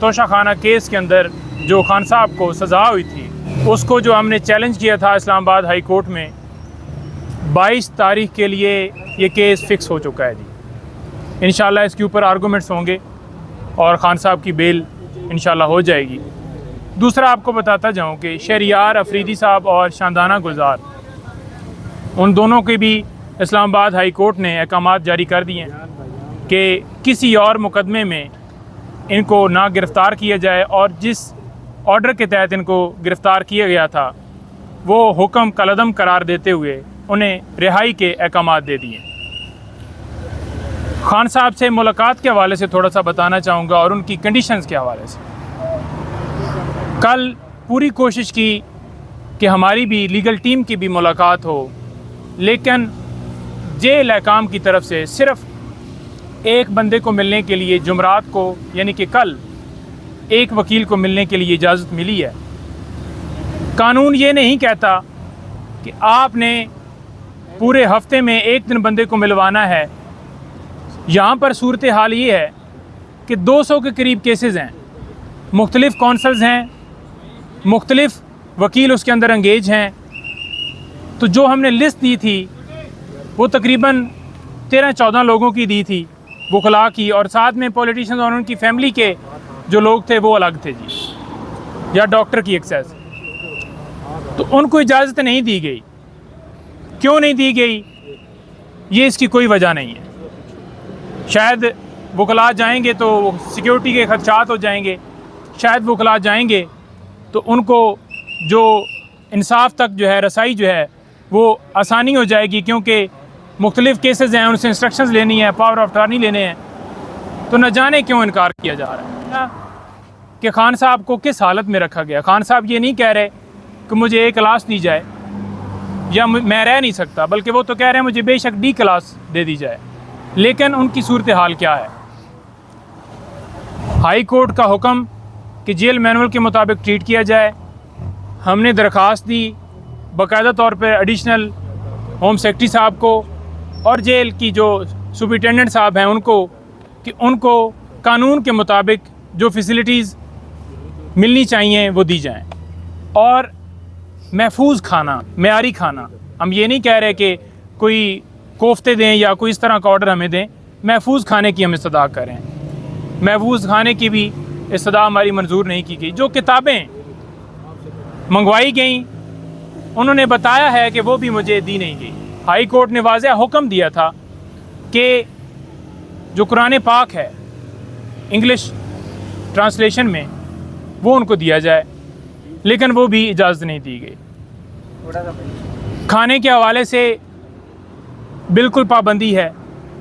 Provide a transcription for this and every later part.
तोशा खाना केस के अंदर जो खान साहब को सज़ा हुई थी, उसको जो हमने चैलेंज किया था इस्लामाबाद हाई कोर्ट में, 22 तारीख के लिए ये केस फ़िक्स हो चुका है जी। इंशाल्लाह इसके ऊपर आर्गूमेंट्स होंगे और ख़ान साहब की बेल इंशाल्लाह हो जाएगी। दूसरा आपको बताता जाऊं कि शहरियार अफरीदी साहब और शानदाना गुलजार, उन दोनों के भी इस्लामाबाद हाई कोर्ट ने अहकामात जारी कर दिए हैं कि किसी और मुकदमे में इनको ना गिरफ़्तार किया जाए, और जिस ऑर्डर के तहत इनको गिरफ़्तार किया गया था वो हुक्म कलअदम करार देते हुए उन्हें रिहाई के अहकामात दे दिए। खान साहब से मुलाकात के हवाले से थोड़ा सा बताना चाहूँगा और उनकी कंडीशंस के हवाले से। कल पूरी कोशिश की कि हमारी भी लीगल टीम की भी मुलाकात हो, लेकिन जेल अहकाम की तरफ से सिर्फ़ एक बंदे को मिलने के लिए जुमरात को, यानी कि कल, एक वकील को मिलने के लिए इजाज़त मिली है। कानून ये नहीं कहता कि आपने पूरे हफ्ते में एक दिन बंदे को मिलवाना है। यहाँ पर सूरत हाल ये है कि 200 के करीब केसेस हैं, मुख्तलिफ़ कौंसल्स हैं, मुख्तलिफ़ वकील उसके अंदर अंगेज हैं। तो जो हमने लिस्ट दी थी वो तकरीबन 13-14 लोगों की दी थी, वकला की, और साथ में पॉलिटिशियंस और उनकी फैमिली के जो लोग थे वो अलग थे जी, या डॉक्टर की एक्सेस। तो उनको इजाज़त नहीं दी गई। क्यों नहीं दी गई, ये इसकी कोई वजह नहीं है। शायद वकला जाएंगे तो सिक्योरिटी के खदशात हो जाएंगे, शायद वकला जाएंगे तो उनको जो इंसाफ तक जो है रसाई जो है वो आसानी हो जाएगी, क्योंकि मुख्तलिफ़ केसेस हैं, उनसे इंस्ट्रक्शंस लेनी है, पावर ऑफ अटॉर्नी लेने हैं। तो न जाने क्यों इनकार किया जा रहा है कि खान साहब को किस हालत में रखा गया। खान साहब ये नहीं कह रहे कि मुझे A क्लास दी जाए या मैं रह नहीं सकता, बल्कि वो तो कह रहे हैं मुझे बेशक D क्लास दे दी जाए। लेकिन उनकी सूरत हाल क्या है? हाई कोर्ट का हुक्म कि जेल मैनुअल के मुताबिक ट्रीट किया जाए। हमने दरख्वास्त दी बाकायदा तौर पर एडिशनल होम सेक्रेटरी साहब को और जेल की जो सुपरिटेंडेंट साहब हैं उनको, कि उनको कानून के मुताबिक जो फैसिलिटीज़ मिलनी चाहिए वो दी जाएं, और महफूज खाना, मेयारी खाना। हम ये नहीं कह रहे कि कोई कोफ्ते दें या कोई इस तरह का ऑर्डर हमें दें, महफूज खाने की हम इस्तदा करें। महफूज खाने की भी इस्तदा हमारी मंजूर नहीं की गई। जो किताबें मंगवाई गई उन्होंने बताया है कि वो भी मुझे दी नहीं गई। हाई कोर्ट ने वाज़ेह हुक्म दिया था कि जो कुरान पाक है इंग्लिश ट्रांसलेशन में वो उनको दिया जाए, लेकिन वो भी इजाज़त नहीं दी गई। खाने के हवाले से बिल्कुल पाबंदी है,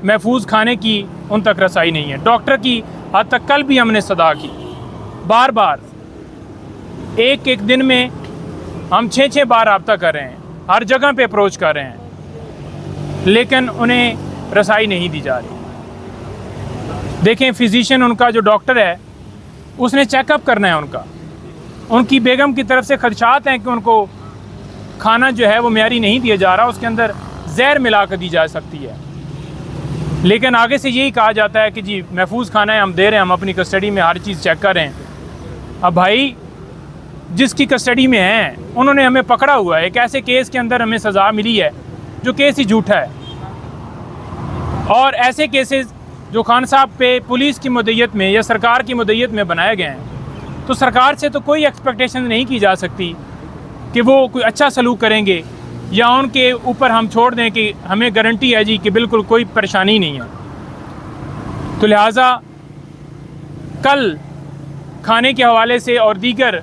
महफूज खाने की उन तक रसाई नहीं है। डॉक्टर की हद तक कल भी हमने सदा की, बार बार एक दिन में हम 6-6 बार रब्ता कर रहे हैं, हर जगह पे अप्रोच कर रहे हैं, लेकिन उन्हें रसाई नहीं दी जा रही। देखें, फिजिशियन उनका जो डॉक्टर है उसने चेकअप करना है उनका। उनकी बेगम की तरफ से खदशात हैं कि उनको खाना जो है वो मेयारी नहीं दिया जा रहा, उसके अंदर जहर मिला कर दी जा सकती है। लेकिन आगे से यही कहा जाता है कि जी महफूज खाना है, हम दे रहे हैं, हम अपनी कस्टडी में हर चीज़ चेक कर रहे हैं। अब भाई जिसकी कस्टडी में हैं उन्होंने हमें पकड़ा हुआ है, एक ऐसे केस के अंदर हमें सज़ा मिली है जो केस ही झूठा है। और ऐसे केसेस जो खान साहब पे पुलिस की मुद्दत में या सरकार की मुद्दत में बनाए गए हैं, तो सरकार से तो कोई एक्सपेक्टेशन नहीं की जा सकती कि वो कोई अच्छा सलूक करेंगे या उनके ऊपर हम छोड़ दें कि हमें गारंटी है जी कि बिल्कुल कोई परेशानी नहीं है। तो लिहाजा कल खाने के हवाले से और दीगर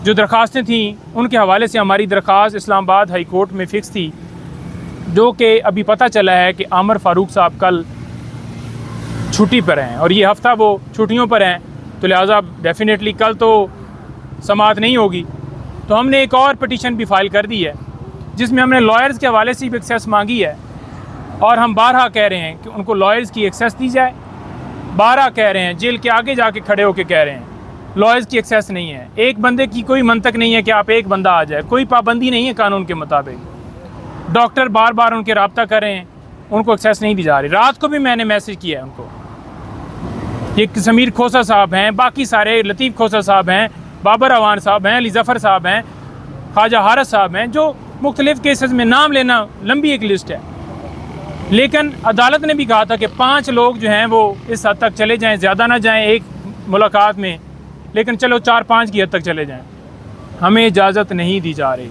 जो दरख्वास्तें थीं उनके हवाले से हमारी दरख्वास्त इस्लामाबाद हाई कोर्ट में फ़िक्स थी, जो कि अभी पता चला है कि आमर फ़ारूक साहब कल छुट्टी पर हैं और ये हफ़्ता वो छुट्टियों पर हैं। तो लिहाजा डेफिनेटली कल तो समाअत नहीं होगी। तो हमने एक और पटिशन भी फ़ाइल कर दी है जिसमें हमने लॉयर्स के हवाले से भी एक्सेस मांगी है, और हम बारहा कह रहे हैं कि उनको लॉयर्स की एक्सेस दी जाए। बारहा कह रहे हैं, जेल के आगे जाके खड़े होकर कह रहे हैं लॉयर्स की एक्सेस नहीं है। एक बंदे की कोई मंतक नहीं है कि आप एक बंदा आ जाए, कोई पाबंदी नहीं है कानून के मुताबिक। डॉक्टर बार बार उनके रब्ता कर रहे हैं, उनको एक्सेस नहीं दी जा रही। रात को भी मैंने मैसेज किया है उनको। ये समीर खोसा साहब हैं, बाकी सारे लतीफ़ खोसा साहब हैं, बाबर अवान साहब हैं, अली ज़फ़र साहब हैं, ख्वाजा हारस साहब हैं, जो मुख्तलिफ़ केसेस में नाम लेना लंबी एक लिस्ट है। लेकिन अदालत ने भी कहा था कि 5 लोग जो हैं वो इस हद तक चले जाएं, ज़्यादा ना जाएं एक मुलाकात में, लेकिन चलो 4-5 की हद तक चले जाएं। हमें इजाज़त नहीं दी जा रही।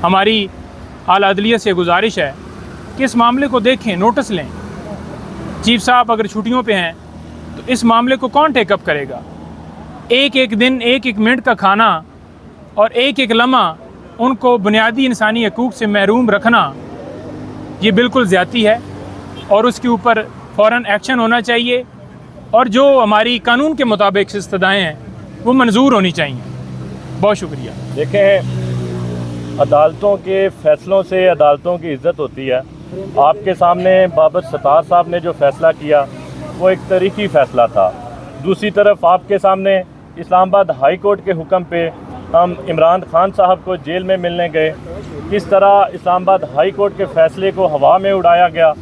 हमारी आला अदलिया से गुजारिश है कि इस मामले को देखें, नोटिस लें। चीफ साहब अगर छुट्टियों पे हैं तो इस मामले को कौन टेकअप करेगा? एक एक दिन, एक एक मिनट का खाना और एक एक लम्हा उनको बुनियादी इंसानी हकूक़ से महरूम रखना, ये बिल्कुल ज़्यादती है और उसके ऊपर फ़ौरन एक्शन होना चाहिए और जो हमारी कानून के मुताबिक इस्तदाएँ हैं वो मंजूर होनी चाहिए। बहुत शुक्रिया। देखें, अदालतों के फ़ैसलों से अदालतों की इज़्ज़त होती है। आपके सामने बाबर सत्तार साहब ने जो फ़ैसला किया वो एक तारीख़ी फ़ैसला था। दूसरी तरफ आपके सामने इस्लामाबाद हाई कोर्ट के हुक्म पे हम इमरान खान साहब को जेल में मिलने गए। किस तरह इस्लामाबाद हाई कोर्ट के फ़ैसले को हवा में उड़ाया गया,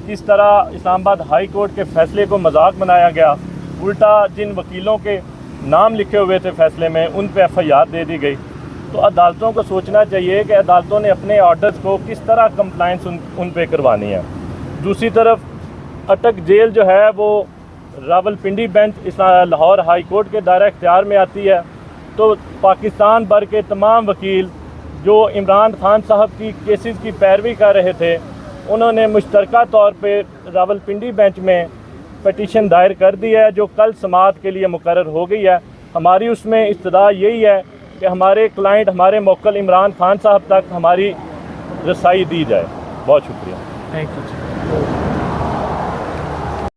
किस तरह इस्लामाबाद हाई कोर्ट के फ़ैसले को मजाक बनाया गया। उल्टा जिन वकीलों के नाम लिखे हुए थे फ़ैसले में उन पे FIR दे दी गई। तो अदालतों को सोचना चाहिए कि अदालतों ने अपने ऑर्डर्स को किस तरह कंप्लाइंस उन पे करवानी है। दूसरी तरफ अटक जेल जो है वो Rawalpindi bench Lahore high court के दायरा इख्तियार में आती है। तो पाकिस्तान भर के तमाम वकील जो इमरान खान साहब की केसेस की पैरवी कर रहे थे, उन्होंने मुश्तरका तौर पे रावलपिंडी बेंच में पटिशन दायर कर दी है जो कल समाअत के लिए मुकर्रर हो गई है। हमारी उसमें इस्तदा यही है कि हमारे क्लाइंट, हमारे मोक्कल इमरान खान साहब तक हमारी रसाई दी जाए। बहुत शुक्रिया। Thank you.